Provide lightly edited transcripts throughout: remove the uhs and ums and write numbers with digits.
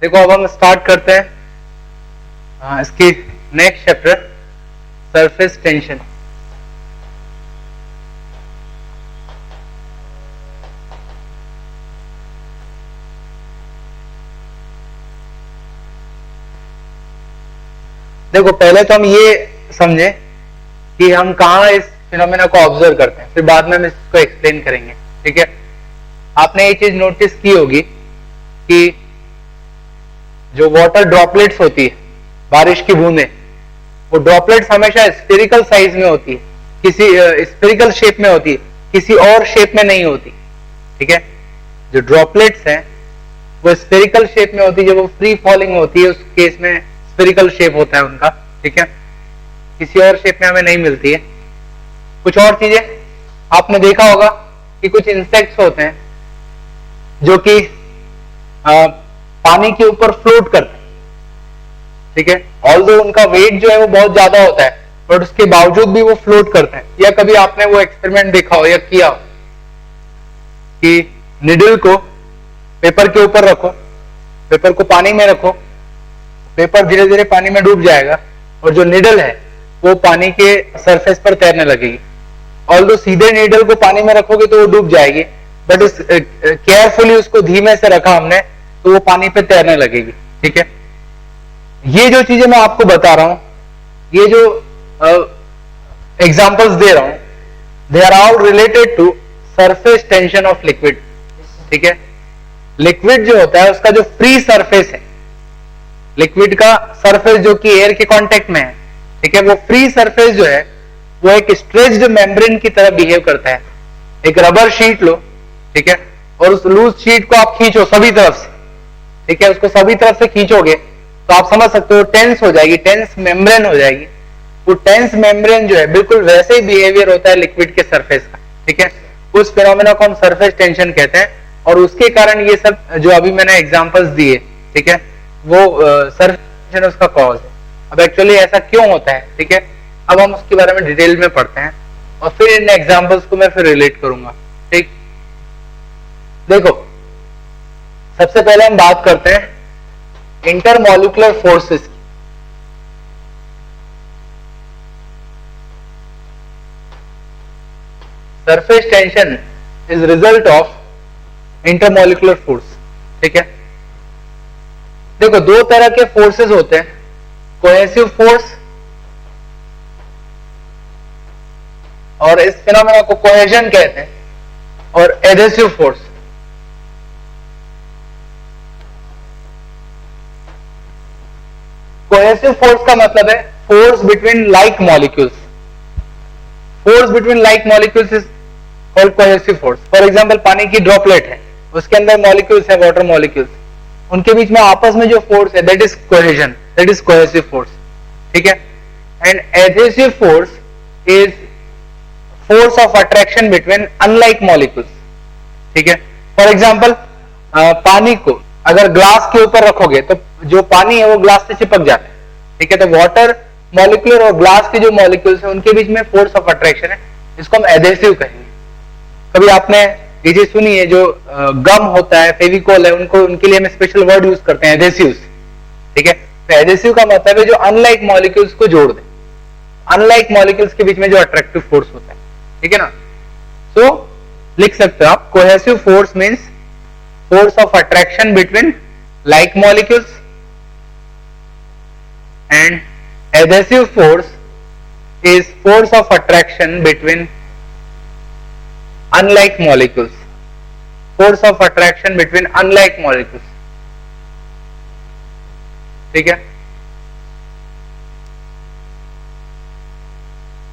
देखो अब हम स्टार्ट करते हैं इसकी नेक्स्ट चैप्टर, सरफेस टेंशन। देखो पहले तो हम ये समझे कि हम कहां इस फिनोमेना को ऑब्जर्व करते हैं, फिर बाद में हम इसको एक्सप्लेन करेंगे। ठीक है, आपने ये चीज नोटिस की होगी कि जो वाटर ड्रॉपलेट्स होती है, बारिश की बूंदें, वो ड्रॉपलेट्स हमेशा स्फेरिकल साइज में होती है, किसी स्फेरिकल शेप में होती है, किसी और शेप में नहीं होती। ठीक है, जो ड्रॉपलेट्स हैं वो स्फेरिकल शेप में होती है, जब वो फ्री फॉलिंग होती है उस केस में स्फेरिकल शेप होता है उनका। ठीक है, किसी और शेप में हमें नहीं मिलती है। कुछ और चीजें आपने देखा होगा कि कुछ इंसेक्ट्स होते हैं जो कि पानी के ऊपर फ्लोट करते हैं। ठीक है, ऑल्दो उनका वेट जो है वो बहुत ज्यादा होता है, बट उसके बावजूद भी वो फ्लोट करते हैं। या कभी आपने वो एक्सपेरिमेंट देखा हो या किया हो कि निडल को पेपर के ऊपर रखो, पेपर को पानी में रखो, पेपर धीरे धीरे पानी में डूब जाएगा और जो निडल है वो पानी के सरफेस पर तैरने लगेगी। ऑल्दो सीधे निडल को पानी में रखोगे तो वो डूब जाएगी, बट इस केयरफुली उसको धीमे से रखा हमने तो वो पानी पे तैरने लगेगी। ठीक है, ये जो चीजें मैं आपको बता रहा हूं, ये जो एग्जांपल्स दे रहा हूं, they are all related to surface tension of liquid. ठीक है, लिक्विड जो होता है उसका जो फ्री सरफेस है, लिक्विड का सरफेस जो कि एयर के कांटेक्ट में है, ठीक है, वो फ्री सरफेस जो है वो एक स्ट्रेच्ड मेम्ब्रेन की तरह बिहेव करता है। एक रबर शीट लो, ठीक है, और उस लूज शीट को आप खींचो सभी तरफ से। ठीक है, उसको सभी तरफ से खींचोगे तो आप समझ सकते हो टेंस हो जाएगी, टेंस मेम्ब्रेन हो जाएगी। वो टेंस मेम्ब्रेन जो है बिल्कुल वैसे ही बिहेवियर होता है लिक्विड के सरफेस का। ठीक है, उस फिनोमेना को हम सरफेस टेंशन कहते हैं, और उसके कारण ये सब जो अभी मैंने एग्जांपल्स दिए, ठीक है, वो सरफेस टेंशन उसका कॉज है। अब एक्चुअली ऐसा क्यों होता है, ठीक है, अब हम उसके बारे में डिटेल में पढ़ते हैं और फिर इन एग्जांपल्स को मैं फिर रिलेट करूंगा। ठीक, देखो सबसे पहले हम बात करते हैं इंटरमॉलिक्यूलर फोर्सेस की। Surface tension is result of intermolecular force. ठीक है, देखो दो तरह के फोर्सेस होते हैं, कोहेसिव फोर्स, और इस फिनोमेना को कोहेजन कहते हैं, और एडहेसिव फोर्स। कोहेसिव फोर्स का मतलब है force between like molecules. Force between like molecules is called cohesive force. For example पानी की ड्रॉपलेट है, उसके अंदर मॉलिक्यूल्स है, वाटर मॉलिक्यूल्स, उनके बीच में आपस में जो फोर्स है that is cohesion, that is cohesive force. ठीक है, and adhesive force is force of attraction between unlike molecules. ठीक है, फॉर एग्जांपल पानी को अगर ग्लास के ऊपर रखोगे तो जो पानी है वो ग्लास से चिपक जाता है। ठीक है, तो वाटर मॉलिक्यूल और ग्लास के जो मॉलिक्यूल्स हैं उनके बीच में फोर्स ऑफ अट्रैक्शन है, जिसको हम एडहेसिव कहेंगे। कभी आपने ये चीज सुनी है, जो गम होता है, फेविकोल है, उनको उनके लिए हम स्पेशल वर्ड यूज करते हैं, एडहेसिव्स। ठीक है, तो एडहेसिव का मतलब है जो अनलाइक मॉलिक्यूल्स को जोड़ दे, अनलाइक मॉलिक्यूल्स के बीच में जो अट्रैक्टिव फोर्स होता है। ठीक है ना, तो लिख सकते हो आप cohesive force means force of attraction between like molecules, and adhesive force is force of attraction between unlike molecules. Force of attraction between unlike molecules. ठीक है,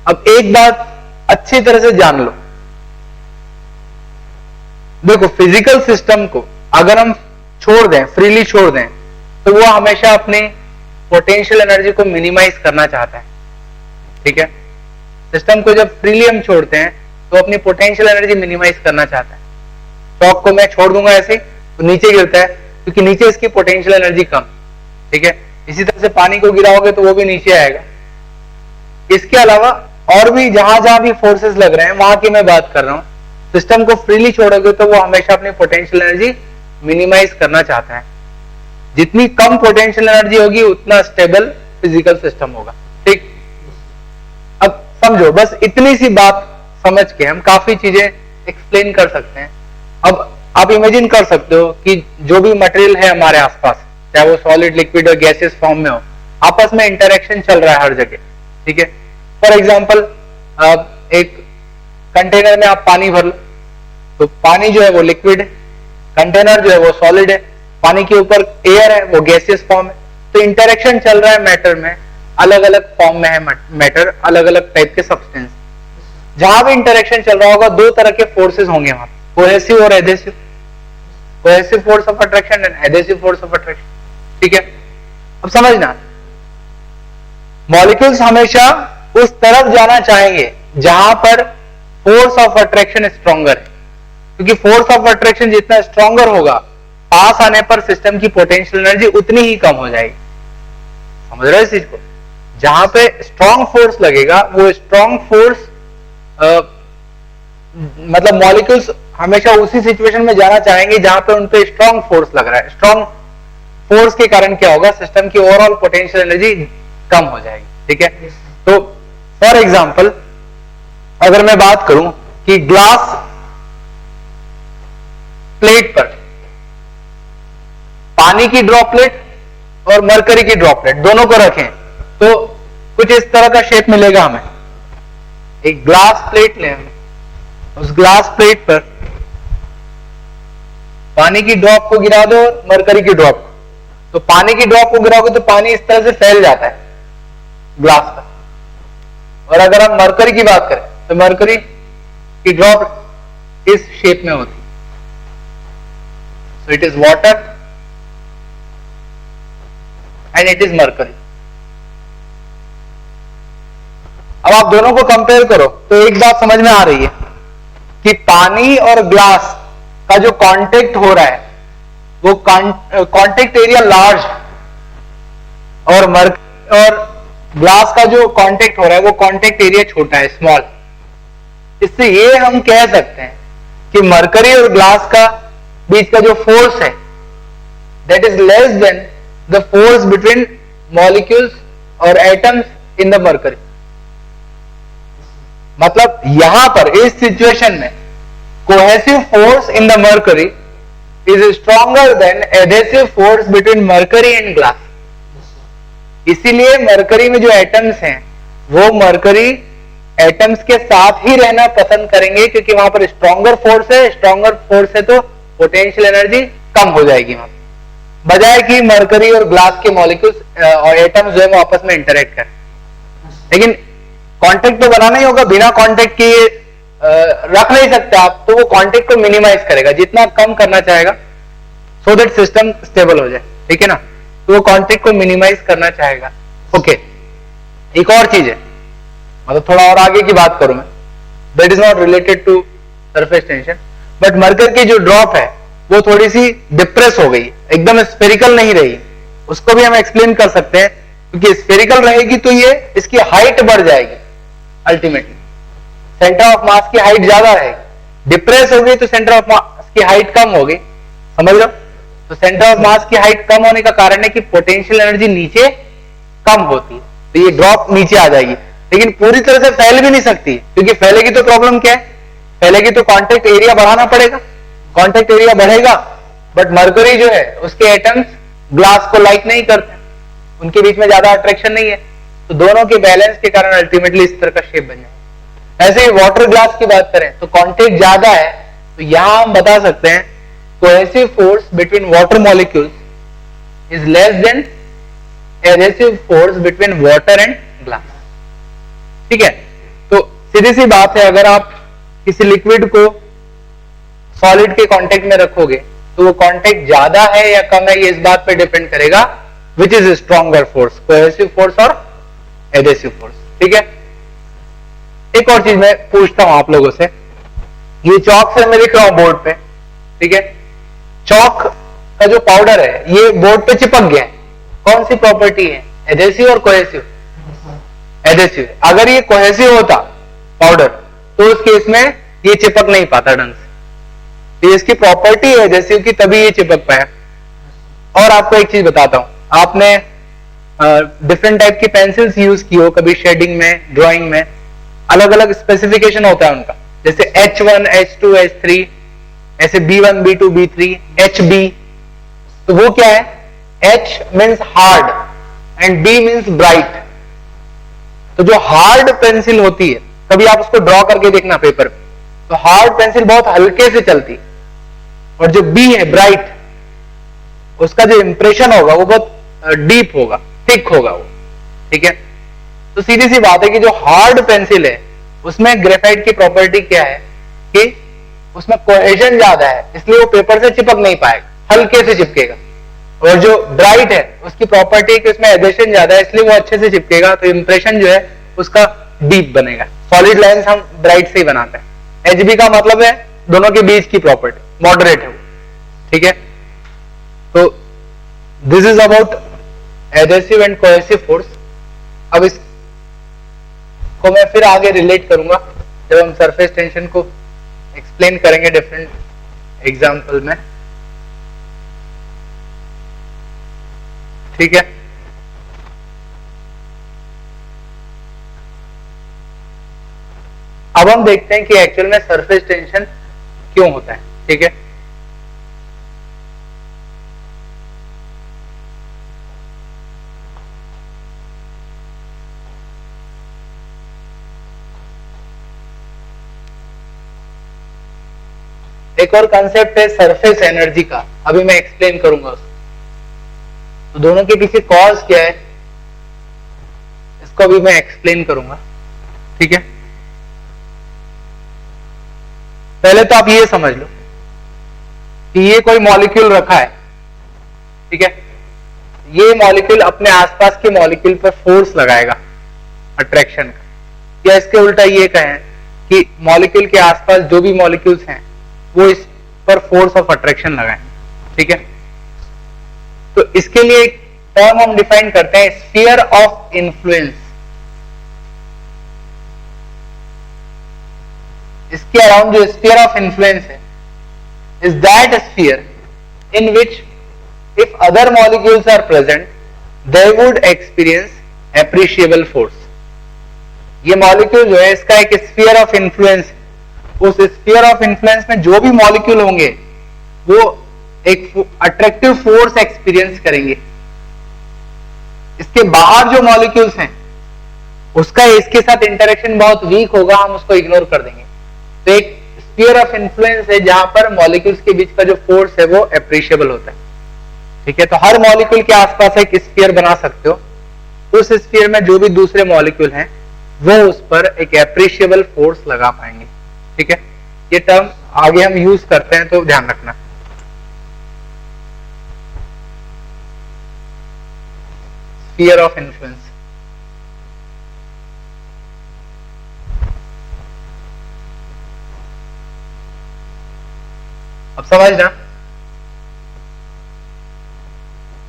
अब एक बात अच्छी तरह से जान लो, देखो फिजिकल सिस्टम को अगर हम छोड़ दें, फ्रीली छोड़ दें, तो वो हमेशा अपनी पोटेंशियल एनर्जी को मिनिमाइज करना चाहता है। ठीक है, सिस्टम को जब फ्रीली हम छोड़ते हैं तो अपनी पोटेंशियल एनर्जी मिनिमाइज करना चाहता है। चौक को मैं छोड़ दूंगा ऐसे तो नीचे गिरता है, क्योंकि नीचे इसकी पोटेंशियल एनर्जी कम। ठीक है, इसी तरह से पानी को गिराओगे तो वो भी नीचे आएगा। इसके अलावा और भी जहां जहां भी फोर्सेस लग रहे हैं वहां की मैं बात कर रहा हूं, सिस्टम को फ्रीली छोड़ोगे तो वो हमेशा अपनी पोटेंशियल एनर्जी मिनिमाइज करना चाहता है। जितनी कम पोटेंशियल एनर्जी होगी उतना स्टेबल फिजिकल सिस्टम होगा। ठीक, अब समझो, बस इतनी सी बात समझ के हम काफी चीजें एक्सप्लेन कर सकते हैं। अब आप इमेजिन कर सकते हो कि जो भी मटेरियल है हमारे आसपास, चाहे वो सॉलिड, लिक्विड और गैसियस फॉर्म में हो, आपस में इंटरेक्शन चल रहा है हर जगह। ठीक है, फॉर एग्जाम्पल एक कंटेनर में आप पानी भर लो, तो पानी जो है वो लिक्विड है, कंटेनर जो है वो सॉलिड है, पानी के ऊपर एयर है वो गैसियस फॉर्म है। तो इंटरेक्शन चल रहा है मैटर में, अलग अलग फॉर्म में है मैटर, अलग अलग टाइप के सब्सटेंस। जहां भी इंटरेक्शन चल रहा होगा दो तरह के फोर्सेस होंगे वहां, कोहेसिव और adhesive. Cohesive force of attraction and adhesive force of attraction. ठीक है, अब समझना, मॉलिक्यूल्स हमेशा उस तरफ जाना चाहेंगे जहां पर फोर्स ऑफ अट्रैक्शन स्ट्रॉन्गर है, क्योंकि फोर्स ऑफ अट्रैक्शन जितना स्ट्रॉन्गर होगा, पास आने पर सिस्टम की पोटेंशियल एनर्जी उतनी ही कम हो जाएगी। समझ रहे हो इस चीज को? जहां पे स्ट्रॉन्ग फोर्स लगेगा, वो स्ट्रॉन्ग फोर्स मतलब मॉलिक्यूल्स हमेशा उसी सिचुएशन में जाना चाहेंगे जहां पे उन पे स्ट्रॉन्ग फोर्स लग रहा है। स्ट्रॉन्ग फोर्स के कारण क्या होगा, सिस्टम की ओवरऑल पोटेंशियल एनर्जी कम हो जाएगी। ठीक है, तो फॉर एग्जांपल अगर मैं बात करूं कि ग्लास प्लेट पर पानी की ड्रॉपलेट और मरकरी की ड्रॉपलेट दोनों को रखें तो कुछ इस तरह का शेप मिलेगा हमें। एक ग्लास प्लेट लें, उस ग्लास प्लेट पर पानी की ड्रॉप को गिरा दो और मरकरी की ड्रॉप को, तो पानी की ड्रॉप को गिराओगे तो पानी इस तरह से फैल जाता है ग्लास पर। और अगर हम मरकरी की बात करें तो मरकरी की ड्रॉप इस शेप में होती। So it is water and it is mercury. अब आप दोनों को कंपेयर करो तो एक बात समझ में आ रही है कि पानी और ग्लास का जो कांटेक्ट हो रहा है वो कांटेक्ट एरिया लार्ज, और ग्लास का जो कांटेक्ट हो रहा है वो कांटेक्ट एरिया छोटा है, स्मॉल। इससे ये हम कह सकते हैं कि मरकरी और ग्लास का बीच का जो फोर्स है that is less than the force between molecules और एटम्स इन द मरकरी। मतलब यहां पर इस सिचुएशन में cohesive force in the mercury is stronger than adhesive force between mercury and glass. इसीलिए मरकरी में जो एटम्स हैं वो मरकरी एटम्स के साथ ही रहना पसंद करेंगे, क्योंकि वहां पर स्ट्रॉन्गर फोर्स है। स्ट्रॉन्गर फोर्स है तो पोटेंशियल एनर्जी कम हो जाएगी वहां, बजाय कि मरकरी और ग्लास के मॉलिक्यूल्स और एटम्स जो है वो आपस में इंटरेक्ट करें। लेकिन कांटेक्ट तो बनाना ही होगा, बिना कांटेक्ट के रख नहीं सकते आप, तो वो कांटेक्ट को मिनिमाइज करेगा, जितना कम करना चाहेगा सो दैट सिस्टम स्टेबल हो जाए। ठीक है ना, तो वो कांटेक्ट को मिनिमाइज करना चाहेगा। ओके, एक और चीज है, मतलब थोड़ा और आगे की बात करूं मैं, that is not related to surface tension, but मरकर की जो ड्रॉप है वो थोड़ी सी डिप्रेस हो गई, एकदम स्फेरिकल नहीं रही। उसको भी हम एक्सप्लेन कर सकते हैं, क्योंकि स्फेरिकल रहेगी तो ये इसकी हाइट बढ़ जाएगी, अल्टीमेटली सेंटर ऑफ मास की हाइट ज्यादा रहेगी। डिप्रेस हो गई तो सेंटर ऑफ मास की हाइट कम होगी, समझ लो। तो सेंटर ऑफ मास की हाइट कम होने का कारण है कि पोटेंशियल एनर्जी नीचे कम होती है, तो ये ड्रॉप नीचे आ जाएगी। लेकिन पूरी तरह से फैल भी नहीं सकती, क्योंकि फैलेगी तो प्रॉब्लम क्या है, फैलेगी तो कांटेक्ट एरिया बढ़ाना पड़ेगा। कांटेक्ट एरिया बढ़ेगा, बट मरकरी जो है उसके एटम्स ग्लास को लाइक नहीं करते, उनके बीच में ज्यादा अट्रैक्शन नहीं है, तो दोनों के बैलेंस के कारण अल्टीमेटली इस तरह का शेप बन जाए। ऐसे ही वाटर ग्लास की बात करें तो कांटेक्ट ज्यादा है, तो यहां हम बता सकते हैं cohesive force between water molecules is less than adhesive force between water and glass. ठीक है, तो सीधी सी बात है, अगर आप किसी लिक्विड को सॉलिड के कांटेक्ट में रखोगे तो वो कांटेक्ट ज्यादा है या कम है, ये इस बात पे डिपेंड करेगा which is stronger force, cohesive force और एडेसिव फोर्स। ठीक है, एक और चीज मैं पूछता हूं आप लोगों से, ये चौक से मैं लिख रहा हूं बोर्ड पे, ठीक है, चौक का जो पाउडर है ये बोर्ड पे चिपक गया, कौन सी प्रॉपर्टी है, एडेसिव और कोहेसिव? एडेसिव। अगर ये कोहेसिव होता पाउडर तो उस केस में ये चिपक नहीं पाता ढंग से, तो इसकी प्रॉपर्टी है एडेसिव की, तभी ये चिपक पाया। और आपको एक चीज बताता हूं, आपने डिफरेंट टाइप की पेंसिल्स यूज की हो कभी शेडिंग में, ड्राइंग में, अलग अलग स्पेसिफिकेशन होता है उनका, जैसे H1, H2, H3, ऐसे B1, B2, B3, HB। तो वो क्या है? H means hard and B means bright. तो जो हार्ड पेंसिल होती है, कभी आप उसको ड्रॉ करके देखना पेपर पे, तो हार्ड पेंसिल बहुत हल्के से चलती, और जो B है ब्राइट, उसका जो इंप्रेशन होगा वो बहुत डीप होगा, थिक होगा वो, ठीक है। तो सीधी सी बात है कि जो हार्ड पेंसिल है उसमें ग्रेफाइट की प्रॉपर्टी क्या है कि उसमें कोहेजन ज्यादा है, इसलिए वो पेपर से चिपक नहीं पाएगा, हल्के से चिपकेगा। और जो ब्राइट है उसकी प्रॉपर्टी कि उसमें एडेशन ज्यादा है, इसलिए वो अच्छे से चिपकेगा, तो इंप्रेशन जो है उसका डीप बनेगा। सॉलिड लाइंस हम ब्राइट से ही बनाते हैं। HB का मतलब है दोनों के बीच की प्रॉपर्टी, मॉडरेट है वो, ठीक है। तो this is about adhesive and cohesive force. अब इसको मैं फिर आगे रिलेट करूंगा जब हम सरफेस टेंशन को एक्सप्लेन करेंगे डिफरेंट एग्जाम्पल में, ठीक है। अब हम देखते हैं कि एक्चुअल में सरफेस टेंशन क्यों होता है, ठीक है। एक और कंसेप्ट है सरफेस एनर्जी का, अभी मैं एक्सप्लेन करूंगा उसको। तो दोनों के पीछे कॉज क्या है इसको भी मैं एक्सप्लेन करूंगा, ठीक है। पहले तो आप ये समझ लो कि ये कोई मॉलिक्यूल रखा है, ठीक है। ये मॉलिक्यूल अपने आसपास के मॉलिक्यूल पर फोर्स लगाएगा अट्रैक्शन का, या इसके उल्टा ये कहें कि मॉलिक्यूल के आसपास जो भी मॉलिक्यूल्स हैं वो इस पर फोर्स ऑफ अट्रैक्शन लगाएंगे, ठीक है। तो इसके लिए एक टर्म हम डिफाइन करते हैं, स्फीयर ऑफ इन्फ्लुएंस। इसके अराउंड जो स्फीयर ऑफ इन्फ्लुएंस है is that sphere in which if other molecules are present they would experience appreciable force. ये मॉलिक्यूल जो है इसका एक स्फीयर ऑफ इन्फ्लुएंस, उस स्फीयर ऑफ इन्फ्लुएंस में जो भी मॉलिक्यूल होंगे वो एक अट्रैक्टिव फोर्स एक्सपीरियंस करेंगे। इसके बाहर जो मॉलिक्यूल्स हैं उसका इसके साथ इंटरेक्शन बहुत वीक होगा, हम उसको इग्नोर कर देंगे। तो एक स्फीयर ऑफ इन्फ्लुएंस है जहां पर मॉलिक्यूल्स के बीच का जो फोर्स है वो एप्रिशिएबल होता है, ठीक है। तो हर मॉलिक्यूल के आसपास एक स्फीयर बना सकते हो, उस स्फीयर में जो भी दूसरे मॉलिक्यूल हैं वो उस पर एक एप्रिशिएबल फोर्स लगा पाएंगे, ठीक है। ये टर्म आगे हम यूज करते हैं तो ध्यान रखना। स्फीयर ऑफ इन्फ्लुएंस, अब समझना,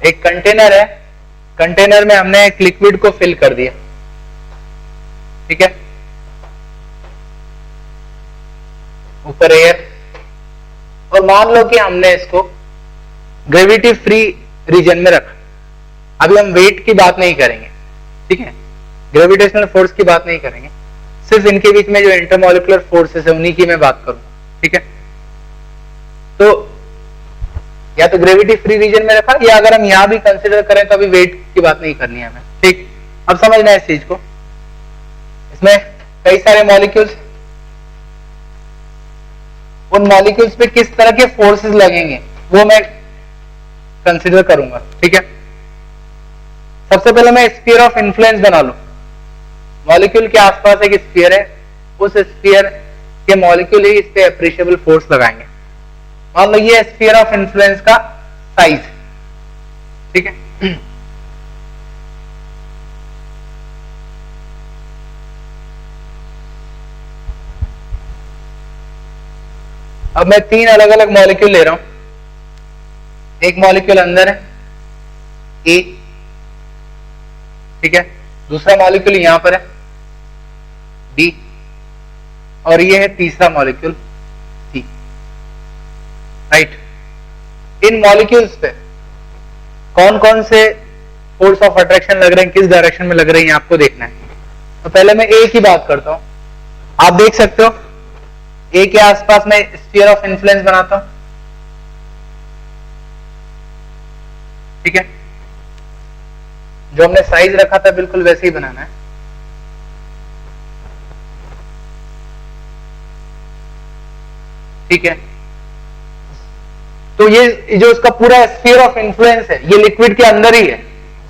एक कंटेनर है, कंटेनर में हमने एक लिक्विड को फिल कर दिया, ठीक है। ऊपर एयर, और मान लो कि हमने इसको ग्रेविटी फ्री रीजन में रखा। अभी हम वेट की बात नहीं करेंगे, ठीक है, ग्रेविटेशनल फोर्स की बात नहीं करेंगे, सिर्फ इनके बीच में जो इंटरमॉलिक्यूलर फोर्सेस है उन्हीं की मैं बात करूंगा, ठीक है। तो या तो ग्रेविटी फ्री रीजन में रखा, या अगर हम यहां भी कंसिडर करें तो अभी वेट की बात नहीं करनी है हमें, ठीक। अब समझना है इस चीज को, इसमें कई सारे मॉलिक्यूल्स, उन मॉलिक्यूल्स पे किस तरह के फोर्सेस लगेंगे वो मैं कंसिडर करूंगा, ठीक है। सबसे पहले मैं स्फीयर ऑफ इन्फ्लुएंस बना लूं। मॉलिक्यूल के आसपास एक स्फीयर है, उस स्फीयर के मॉलिक्यूल ही इस पे एप्रिशिएबल फोर्स लगाएंगे। मान लो ये स्फीयर ऑफ इन्फ्लुएंस का साइज, ठीक है। अब मैं तीन अलग अलग मॉलिक्यूल ले रहा हूं। एक मॉलिक्यूल अंदर है ए, ठीक है, दूसरा मॉलिक्यूल यहां पर है बी, और ये है तीसरा मॉलिक्यूल सी, राइट। इन मॉलिक्यूल्स पे कौन कौन से फोर्स ऑफ अट्रैक्शन लग रहे हैं, किस डायरेक्शन में लग रहे हैं, आपको देखना है। तो पहले मैं ए की बात करता हूं। आप देख सकते हो ए के आसपास मैं स्फीयर ऑफ इन्फ्लुएंस बनाता हूं, ठीक है। जो हमने साइज रखा था बिल्कुल वैसे ही बनाना है। ठीक है, तो ये जो इसका पूरा स्फीयर ऑफ इन्फ्लुएंस है ये लिक्विड के अंदर ही है।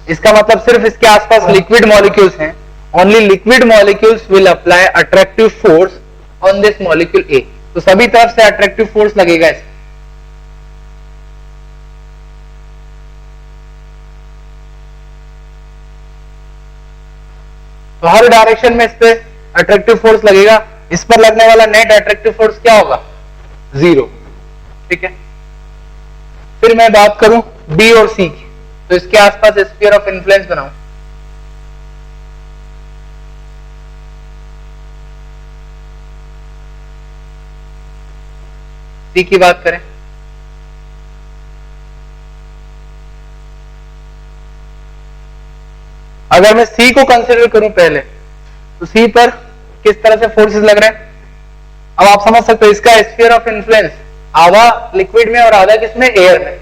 इसका मतलब सिर्फ इसके आसपास लिक्विड मॉलिक्यूल्स हैं। Only liquid molecules will apply attractive force on this molecule A. तो सभी तरफ से अट्रैक्टिव फोर्स लगेगा इसमें। तो हर डायरेक्शन में इस पे अट्रैक्टिव फोर्स लगेगा। इस पर लगने वाला नेट अट्रैक्टिव फोर्स क्या होगा? 0। ठीक है, फिर मैं बात करूं बी और सी की, तो इसके आसपास स्फीयर ऑफ इन्फ्लुएंस बनाऊं। सी की बात करें, अगर मैं सी को कंसिडर करूं पहले, तो सी पर किस तरह से फोर्सेस लग रहे हैं अब आप समझ सकते हो। इसका स्फीयर ऑफ इन्फ्लुएंस आधा लिक्विड में और आधा किसमें? एयर में।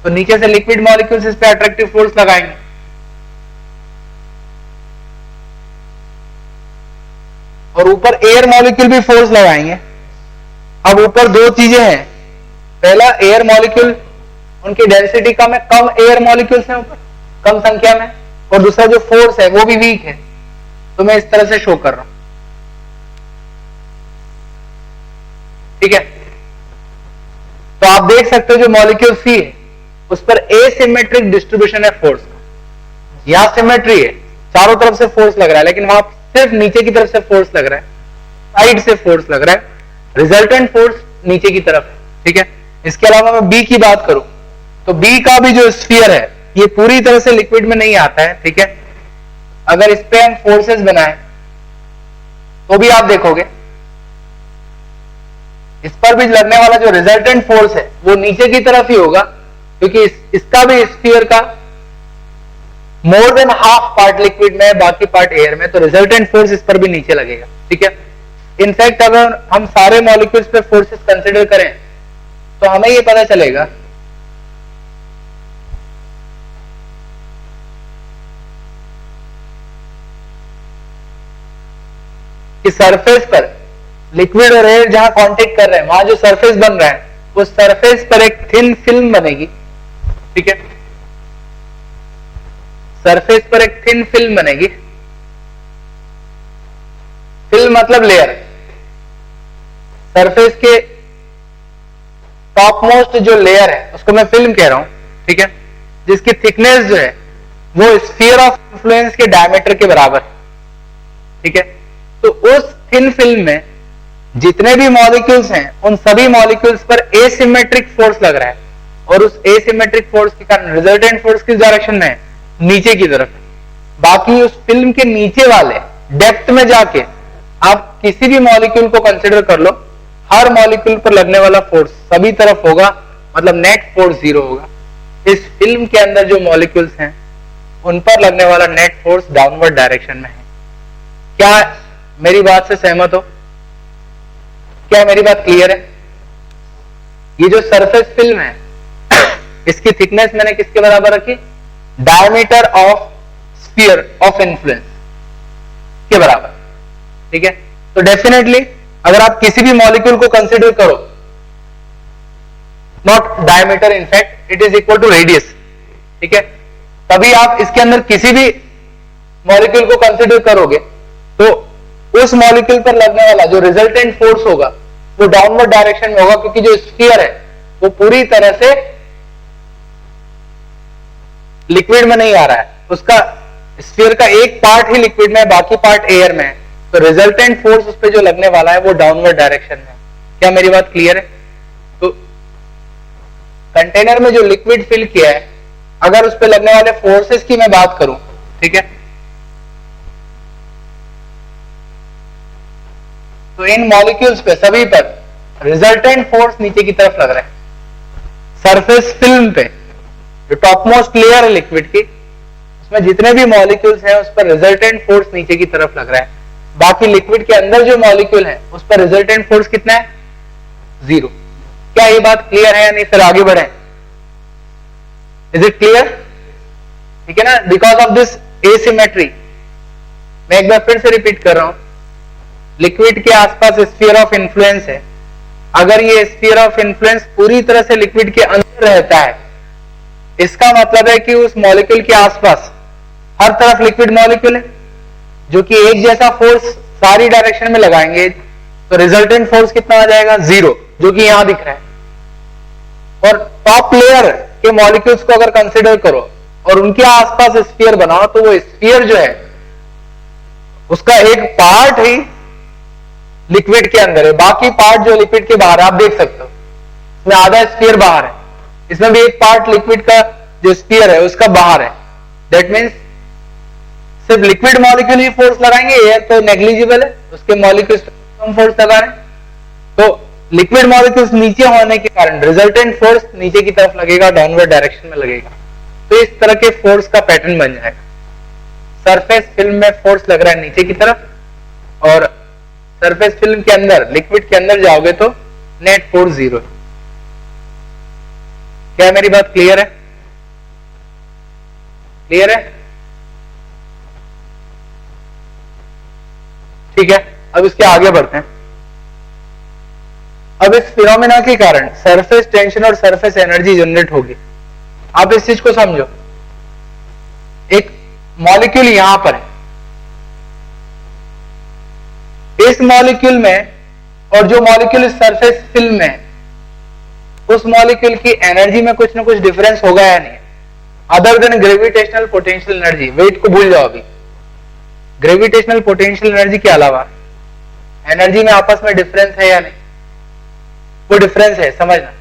तो नीचे से लिक्विड मॉलिक्यूल्स इस पे अट्रैक्टिव फोर्स लगाएंगे, और ऊपर एयर मॉलिक्यूल भी फोर्स लगाएंगे। अब ऊपर दो चीजें हैं, पहला एयर मॉलिक्यूल उनकी डेंसिटी कम है, कम एयर मॉलिक्यूल्स हैं ऊपर कम संख्या में, और दूसरा जो फोर्स है वो भी वीक है। तो मैं इस तरह से शो कर रहा हूं, ठीक है। तो आप देख सकते हो जो मॉलिक्यूल सी है उस पर एसिमेट्रिक डिस्ट्रीब्यूशन है फोर्स का। यहां सिमेट्री है, चारों तरफ से फोर्स लग रहा है, लेकिन वहां सिर्फ नीचे की तरफ से फोर्स लग रहा है, साइड से फोर्स लग रहा है, रिजल्टेंट फोर्स नीचे की तरफ है, ठीक है। इसके अलावा मैं बी की बात करूं तो बी का भी जो स्फीयर है ये पूरी तरह से लिक्विड में नहीं आता है, ठीक है। अगर इस पे हम फोर्सेस बनाएं तो भी आप देखोगे इस पर भी लगने वाला जो रिजल्टेंट फोर्स है वो नीचे की तरफ ही होगा, क्योंकि इसका भी स्फीयर का more than half part liquid में, बाकी पार्ट एयर में, तो रिजल्टेंट फोर्स इस पर भी नीचे लगेगा, ठीक है। इनफैक्ट अगर हम सारे मॉलिक्यूल्स पे फोर्सेस कंसीडर करें तो हमें ये पता चलेगा कि सरफेस पर लिक्विड और एयर जहां कांटेक्ट कर रहे हैं वहां जो सरफेस बन रहा है उस सरफेस पर एक थिन फिल्म बनेगी, ठीक है। सरफेस पर एक थिन फिल्म बनेगी। फिल्म मतलब लेयर। सरफेस के टॉप मोस्ट जो लेयर है उसको मैं फिल्म कह रहा हूं, ठीक है, जिसकी थिकनेस जो है वो स्फीयर ऑफ इन्फ्लुएंस के डायमीटर के बराबर, ठीक है। तो उस थिन फिल्म में जितने भी मॉलिक्यूल्स हैं उन सभी मॉलिक्यूल्स पर एसिमेट्रिक फोर्स लग रहा है, और उस एसिमेट्रिक फोर्स के कारण रिजल्टेंट फोर्स किस डायरेक्शन में है? नीचे की तरफ। बाकी उस फिल्म के नीचे वाले डेप्थ में जाके आप किसी भी मॉलिक्यूल को कंसिडर कर लो, हर मॉलिक्यूल पर लगने वाला फोर्स सभी तरफ होगा, मतलब नेट फोर्स 0 होगा। इस फिल्म के अंदर जो मॉलिक्यूल्स हैं उन पर लगने वाला नेट फोर्स डाउनवर्ड डायरेक्शन में है। क्या मेरी बात से सहमत हो? क्या मेरी बात क्लियर है? ये जो सरफेस फिल्म है इसकी थिकनेस मैंने किसके बराबर रखी? Diameter of sphere of influence के बराबर, ठीक है। तो डेफिनेटली अगर आप किसी भी मॉलिक्यूल को कंसीडर करो, not diameter, in fact it is equal to radius, ठीक है, तभी आप इसके अंदर किसी भी मॉलिक्यूल को कंसीडर करोगे तो उस मॉलिक्यूल पर लगने वाला जो रिजल्टेंट फोर्स होगा वो डाउनवर्ड डायरेक्शन में होगा, क्योंकि जो स्फीयर है वो पूरी तरह से लिक्विड में नहीं आ रहा है, उसका स्फीयर का एक पार्ट ही लिक्विड में है, बाकी पार्ट एयर में है। तो रिजल्टेंट फोर्स उस पर जो लगने वाला है वो डाउनवर्ड डायरेक्शन में है। क्या मेरी बात क्लियर है? तो कंटेनर में जो लिक्विड फिल किया है, अगर उस पर लगने वाले फोर्सेस की मैं बात करूं, ठीक है, तो इन मॉलिक्यूल्स पे सभी पर रिजल्टेंट फोर्स नीचे की तरफ लग रहा है। सरफेस फिल्म पे जो टॉप मोस्ट लेयर है लिक्विड की, उसमें जितने भी मॉलिक्यूल्स हैं उस पर रिजल्टेंट फोर्स नीचे की तरफ लग रहा है। बाकी लिक्विड के अंदर जो मॉलिक्यूल है उस पर रिजल्टेंट फोर्स कितना है? 0। क्या ये बात क्लियर है या नहीं? फिर आगे बढ़े। Is it clear? ठीक है ना? बिकॉज ऑफ दिस एसिमेट्री, मैं एक बार फिर से रिपीट कर रहा हूं, लिक्विड के आसपास स्फीयर ऑफ इन्फ्लुएंस है। अगर ये स्फीयर ऑफ इन्फ्लुएंस पूरी तरह से लिक्विड के अंदर रहता है, इसका मतलब है कि उस मॉलिक्यूल के आसपास हर तरफ लिक्विड मॉलिक्यूल है जो कि एक जैसा फोर्स सारी डायरेक्शन में लगाएंगे, तो रिजल्टेंट फोर्स कितना आ जाएगा? 0, जो कि यहां दिख रहा है। और टॉप लेयर के मॉलिक्यूल्स को अगर कंसिडर करो और उनके आसपास स्फीयर बनाओ, तो वो स्फीयर जो है उसका एक पार्ट ही लिक्विड के अंदर है, बाकी पार्ट जो लिक्विड के बाहर है। आप देख सकते हो इसमें आधा स्फीयर बाहर है, इसमें भी एक पार्ट लिक्विड का जो स्फीयर है उसका बाहर है। दैट मीन्स सिर्फ लिक्विड मॉलिक्यूल ही फोर्स लगाएंगे, एयर तो नेग्लिजिबल है, उसके मॉलिक्यूल्स कम फोर्स लगा रहे हैं। तो लिक्विड मॉलिक्यूल्स नीचे होने के कारण रिजल्टेंट फोर्स नीचे की तरफ लगेगा, डाउनवर्ड डायरेक्शन में लगेगा। तो इस तरह के फोर्स का पैटर्न बन जाएगा। सरफेस फिल्म में फोर्स लग रहा है नीचे की तरफ, और सरफेस फिल्म के अंदर, लिक्विड के अंदर जाओगे तो नेट फोर्स 0 है। क्या मेरी बात क्लियर है? क्लियर है? ठीक है, अब इसके आगे बढ़ते हैं। अब इस फिनोमेना के कारण सरफेस टेंशन और सरफेस एनर्जी जनरेट होगी। आप इस चीज को समझो, एक मॉलिक्यूल यहां पर है, इस मॉलिक्यूल में और जो मॉलिक्यूल इस सरफेस फिल्म में, उस मॉलिक्यूल की एनर्जी में कुछ ना कुछ डिफरेंस होगा या नहीं? Other than gravitational potential energy, weight को भूल जाओ अभी। ग्रेविटेशनल पोटेंशियल एनर्जी के अलावा एनर्जी में आपस में डिफरेंस है या नहीं? वो डिफरेंस है, समझना।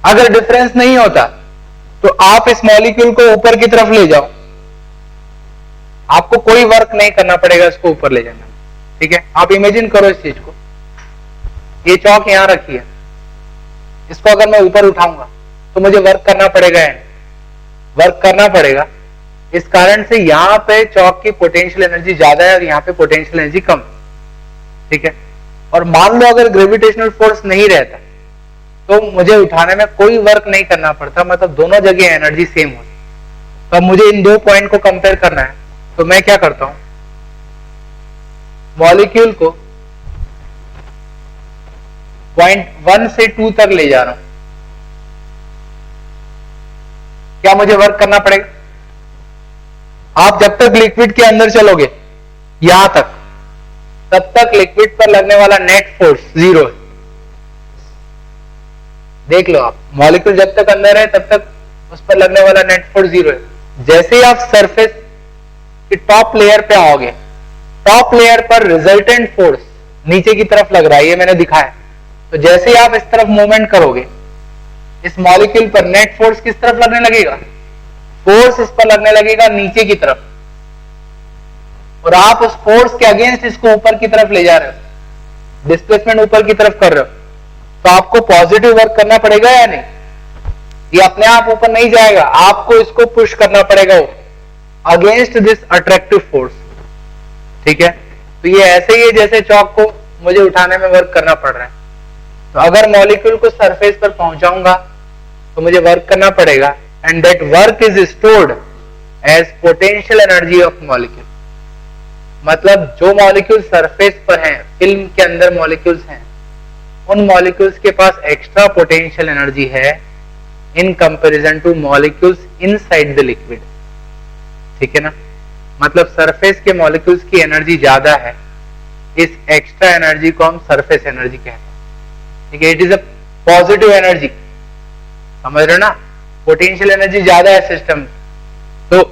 अगर डिफरेंस नहीं होता तो आप इस मॉलिक्यूल को ऊपर की तरफ ले जाओ, आपको कोई वर्क नहीं करना पड़ेगा इसको ऊपर ले जाना। ठीक है, आप इमेजिन करो इस चीज को, ये चौक यहां रखी है, इसको अगर मैं ऊपर उठाऊंगा तो मुझे वर्क करना पड़ेगा, वर्क करना पड़ेगा। इस कारण से यहां पे चौक की पोटेंशियल एनर्जी ज्यादा है और यहां पे पोटेंशियल एनर्जी कम। ठीक है, और मान लो अगर ग्रेविटेशनल फोर्स नहीं रहता तो मुझे उठाने में कोई वर्क नहीं करना पड़ता, मतलब दोनों जगह एनर्जी सेम होती। तो अब मुझे इन दो पॉइंट को कंपेयर करना है, तो मैं क्या करता हूं, मॉलिक्यूल को पॉइंट 1 से 2 तक ले जा रहा हूं। क्या मुझे वर्क करना पड़ेगा? आप जब तक लिक्विड के अंदर चलोगे यहां तक, तब तक लिक्विड पर लगने वाला नेट फोर्स 0 है। देख लो आप, मॉलिक्यूल जब तक अंदर है तब तक उस पर लगने वाला नेट फोर्स 0 है। जैसे ही आप सरफेस की टॉप लेयर पे आओगे, टॉप लेयर पर रिजल्टेंट फोर्स नीचे की तरफ लग रहा है, ये मैंने दिखाया। तो जैसे ही आप इस तरफ मूवमेंट करोगे, इस मॉलिक्यूल पर नेट फोर्स किस तरफ लगने लगेगा? फोर्स इस पर लगने लगेगा नीचे की तरफ, और आप उस फोर्स के अगेंस्ट इसको ऊपर की तरफ ले जा रहे हो, डिस्प्लेसमेंट ऊपर की तरफ कर रहे हो। तो आपको पॉजिटिव वर्क करना पड़ेगा या नहीं? ये अपने आप ऊपर नहीं जाएगा, आपको इसको पुश करना पड़ेगा अगेंस्ट दिस अट्रैक्टिव फोर्स। ठीक है, तो ये ऐसे ही है जैसे चौक को मुझे उठाने में वर्क करना पड़ रहा है। तो अगर मॉलिक्यूल को सरफेस पर पहुंचाऊंगा तो मुझे वर्क करना पड़ेगा, and that work is stored as potential energy of molecule. मतलब जो मॉलिक्यूल सरफेस पर हैं, फिल्म के अंदर मॉलिक्यूल्स हैं, उन मॉलिक्यूल्स के पास एक्स्ट्रा पोटेंशियल एनर्जी है इन comparison two molecules inside the liquid. ठीक है ना, मतलब सरफेस के मॉलिक्यूल्स की एनर्जी ज्यादा है, इस एक्स्ट्रा एनर्जी को हम सरफेस एनर्जी कहते हैं। ठीक है, it is a positive energy, समझ रहे हो ना? पोटेंशियल एनर्जी ज्यादा है सिस्टम। तो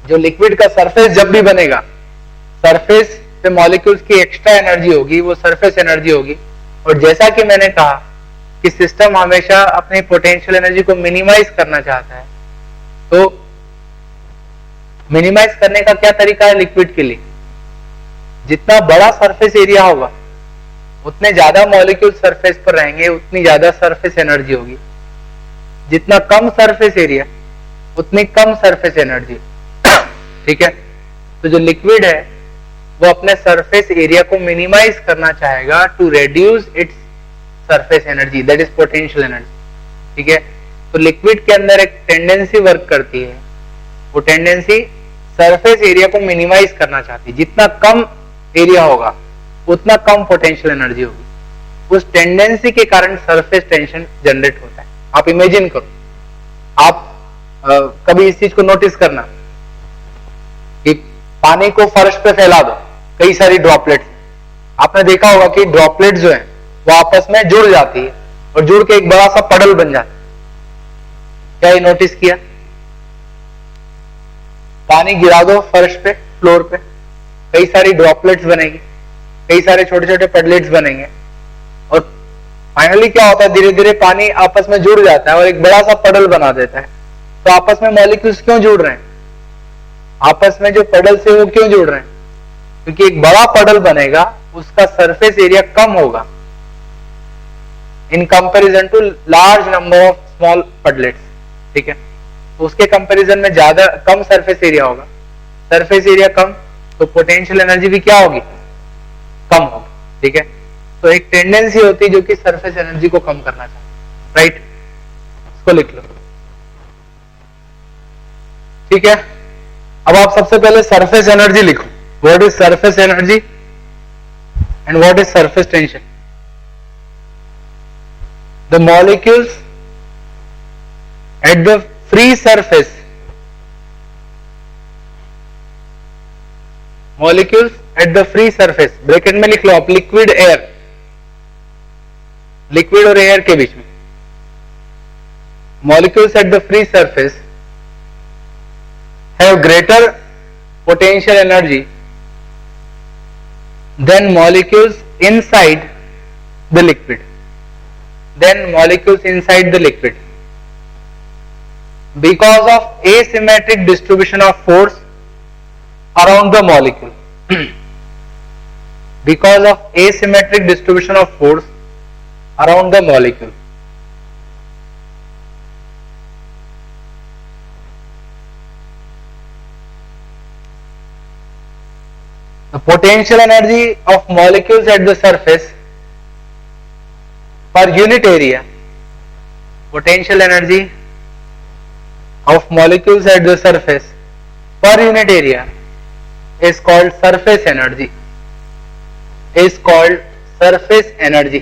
जो लिक्विड का सरफेस जब भी बनेगा, सरफेस पे मॉलिक्यूल्स की एक्स्ट्रा एनर्जी होगी, वो सरफेस एनर्जी होगी। और जैसा कि मैंने कहा कि सिस्टम हमेशा अपनी पोटेंशियल एनर्जी को मिनिमाइज करना चाहता है, तो मिनिमाइज करने का क्या तरीका है लिक्विड के लिए? जितना बड़ा सरफेस एरिया होगा उतने ज्यादा मॉलिक्यूल सरफेस पर रहेंगे, उतनी ज्यादा सरफेस एनर्जी होगी। जितना कम सरफेस एरिया उतनी कम सरफेस एनर्जी। ठीक है, तो जो लिक्विड है वो अपने सरफेस एरिया को मिनिमाइज करना चाहेगा to reduce its surface energy, that is potential energy. ठीक है, तो लिक्विड के अंदर एक टेंडेंसी वर्क करती है, वो टेंडेंसी सरफेस एरिया को मिनिमाइज करना चाहती है। जितना कम एरिया होगा उतना कम पोटेंशियल एनर्जी होगी। उस टेंडेंसी के कारण सरफेस टेंशन जनरेट होता है। आप इमेजिन करो, आप कभी इस चीज को नोटिस करना कि पानी को फर्श पे फैला दो, कई सारी ड्रॉपलेट्स, आपने देखा होगा कि ड्रॉपलेट जो है वो आपस में जुड़ जाती है और जुड़ के एक बड़ा सा पडल बन जाता है। क्या ये नोटिस किया? पानी गिरा दो फर्श पे, फ्लोर पे, कई सारी ड्रॉपलेट्स बनेगी, कई सारे छोटे छोटे पडलेट्स बनेंगे और फाइनली क्या होता है, धीरे धीरे पानी आपस में जुड़ जाता है और एक बड़ा सा पडल बना देता है। तो आपस में मॉलिक्यूल्स क्यों जुड़ रहे हैं? आपस में जो पडल से वो क्यों जुड़ रहे हैं? क्योंकि एक बड़ा पडल बनेगा, उसका सरफेस एरिया कम होगा in comparison to large number of small puddlets. ठीक है, तो उसके कंपैरिजन में ज्यादा कम सरफेस एरिया होगा, सरफेस एरिया कम तो पोटेंशियल एनर्जी भी क्या होगी? कम होगी। ठीक है, तो एक टेंडेंसी होती है जो कि सरफेस एनर्जी को कम करना चाहती है, राइट? इसको लिख लो। ठीक है, अब आप सबसे पहले सरफेस एनर्जी लिखो। What is surface energy and what is surface tension? The molecules at the free surface, molecules at the free surface, bracket में लिख लो आप लिक्विड एयर, लिक्विड और एयर के बीच में, molecules at the free surface have greater potential energy than molecules inside the liquid, because of asymmetric distribution of force around the molecule. Because of asymmetric distribution of force around the molecule. The potential energy of molecules at the surface per unit area, potential energy of molecules at the surface per unit area is called surface energy, is called surface energy.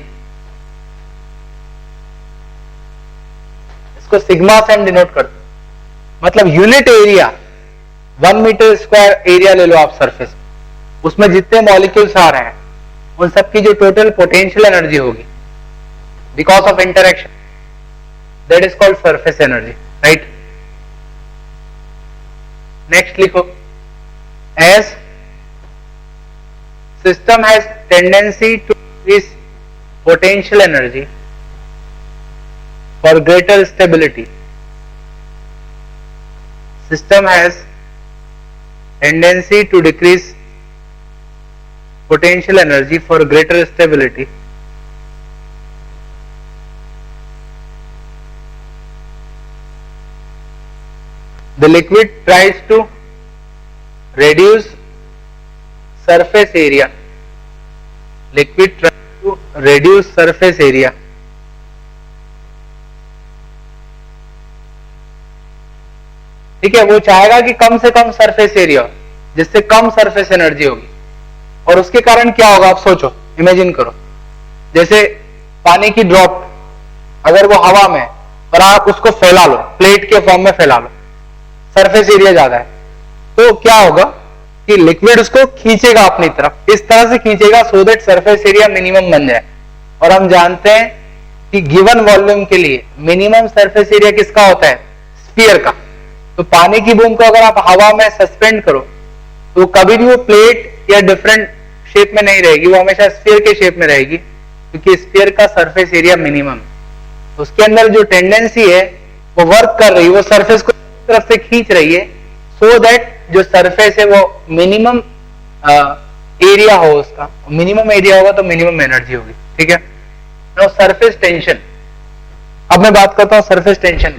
इसको sigma से हम denote करते हैं, मतलब unit area 1 metre square area ले लो आप surface, उसमें जितने मॉलिक्यूल्स आ रहे हैं उन सबकी जो टोटल पोटेंशियल एनर्जी होगी because of interaction, that is called surface energy, right? Next लिखो, as system has tendency to increase potential energy for greater stability, system has tendency to decrease potential energy for greater stability, the liquid tries to reduce surface area, liquid tries to reduce surface area, ठीक है, वो चाहेगा कि कम से कम surface area हो जिससे कम surface energy होगी और उसके कारण क्या होगा आप सोचो, इमेजिन करो, जैसे पानी की ड्रॉप अगर वो हवा में और आप उसको फैला लो, प्लेट के फॉर्म में फैला लो, सरफेस एरिया ज्यादा है, तो क्या होगा कि लिक्विड उसको खींचेगा अपनी तरफ, इस तरह से खींचेगा so that surface area minimum बन जाए। और हम जानते हैं कि गिवन वॉल्यूम के लिए मिनिमम सरफेस एरिया किसका होता है? स्फीयर का। तो पानी की बूंद को अगर आप हवा में सस्पेंड करो तो कभी भी वो प्लेट या डिफरेंट शेप में नहीं रहेगी, वो हमेशा स्फीयर के शेप में रहेगी क्योंकि स्फीयर का सरफेस एरिया मिनिमम है। उसके अंदर जो टेंडेंसी है वो वर्क कर रही है, वो सरफेस को तरफ से खींच रही है सो दैट जो सरफेस है वो मिनिमम एरिया हो, उसका मिनिमम एरिया होगा तो मिनिमम एनर्जी होगी। ठीक है, नाउ सरफेस टेंशन, अब मैं बात करता हूं सरफेस टेंशन।